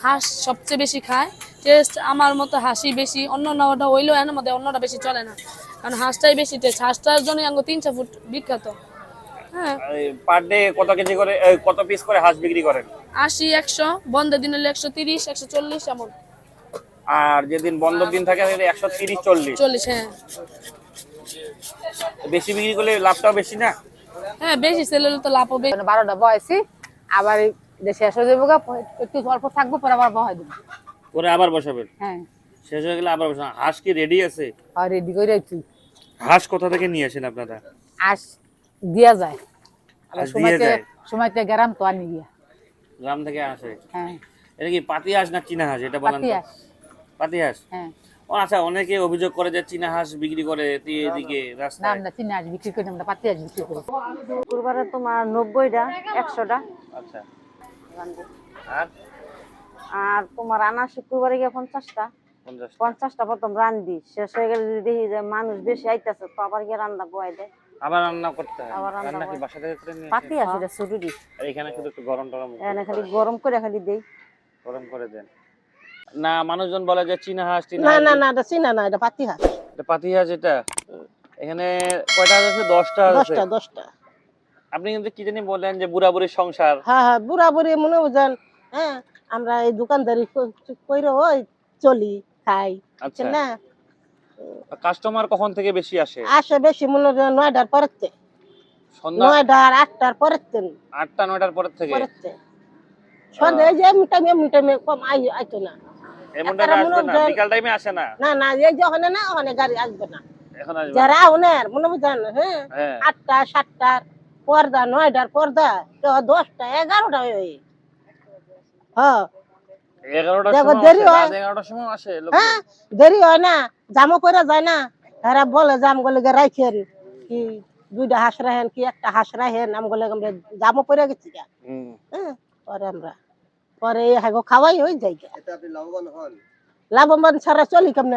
হাঁস সবচেয়ে বেশি খায়, টেস্ট আমার মতো হাঁসই বেশি, অন্যটা হইলেও এর মধ্যে অন্যটা বেশি চলে না, কারণ হাঁসটাই বেশি টেস্ট, হাঁসটার জন্য আঙ্গো 300 ফুট বিখ্যাত। হ্যাঁ, পার ডে কত কেজি করে কত পিস করে হাঁস বিক্রি করেন? 80, 100, বন্ধের দিন হলে 130, 140 এমন। আর যেদিন বন্ধ দিন থাকে 130, 40। 40, হ্যাঁ। বেশি বিক্রি করলে লাভটাও বেশি না? হ্যাঁ, বেশি সেল হলে তো লাভ হবে। 12টা বয়সী, আবার শেষ হয়ে যাবো, একটু অল্প থাকবো, পরে আবার বহাই দেবো। পরে আবার বসাবেন? হ্যাঁ, শেষ হয়ে গেলে আবার বসাবেন। হাঁস কি রেডি আছে? আর রেডি করে রাখছি। হাঁস কোথা থেকে নিয়ে আসেন আপনারা? আস দিয়া যায়, আবার হাঁস দিয়ে যায়? সময়তে গেরাম তো আনি গিয়া। গ্রাম থেকে আসে? হ্যাঁ, এটা কি পাতি হাঁস না চীনা হাঁস, এটা বলেন পাতি তো? হাঁস। পাতি হাঁস। হ্যাঁ, ও আচ্ছা, অনেকে অভিযোগ করে যে চীনা হাঁস বিক্রি করে এদিকে না রাস্তায়। আমরা চিনি হাঁস বিক্রি করি, আমরা পাতি হাঁস বিক্রি করি। কুরবারে তোমার 90টা, 100টা। আচ্ছা। রান্ধি। আর আর তোমার আনা শুক্রবারে গিয়ে 50টা। 50। 50টা প্রথম রান্ধি, শেষ হয়ে গেলে যদি দেখি যে মানুষ বেশি আইতেছে, তো আবার গিয়ে রান্না বয়াই দেয়। আবার রান্না করতে হয়? আবার রান্না রান্না কি হয়। বাসা থেকে করে নিয়ে পাতি আসেন? আছে এটা ছুটি, আর এখানে শুধু একটু গরম টরম এখানে খালি গরম করে খালি দেই। গরম করে দেন না? মানুষজন বলে যে চীনা হাঁস, চীনা না হাঁস। না না, এটা চিনা না, এটা পাতি হাঁস। এটা পাতি হাঁস। এটা এখানে কয়টা হাঁস আছে? 10টা আছে। 10টা 10টা। আপনি কিন্তু কি জানি বলেন যে বুড়া বুড়ির সংসার। হ্যাঁ হ্যাঁ, বুড়া বুড়ি মনে বুঝেন। হ্যাঁ, আমরা এই দোকানদারি কইরো ওই চলি খাই, আচ্ছা। না কাস্টমার কখন থেকে বেশি আসে? আসে বেশি মনে হয় 9টার পরেতে, সন্ধ্যা 9টার 8টার পরেতে, 8টা 9টার পর থেকে? সন্ধ্যা এই যে এমনি টাইমে কম আইতো না। এমন টাইমে একারা আসবে মনে না? হয়- বিকাল টাইমে আসে না? না না, এই যে ওখানে না, ওখানে গাড়ি আসবে না। এখন আসবে? যারা ওনের মনে বুঝেন, হ্যাঁ, হ্যাঁ। 8টা 7টার পর্দা, 9টার পর্দা, কেউ 10টা 11টা হয়ে। হ্যাঁ, 11টার দেখো সময় দেরি আসে, হয়। রাত 11টার সময় আসে লোক। হ্যাঁ, দেরি হয় না, জামও করে যায় না। এরা বলে জাম গলে রাখেন কি 2টা হাঁস রাখেন কি 1টা হাঁস রাখেন, আম গলে আমরা জামও করে গেছি। হুম। হ্যাঁ, পরে এই হাগো খাওয়াই হয়ে যায়। লাভবান ছাড়া চলি কেমনে?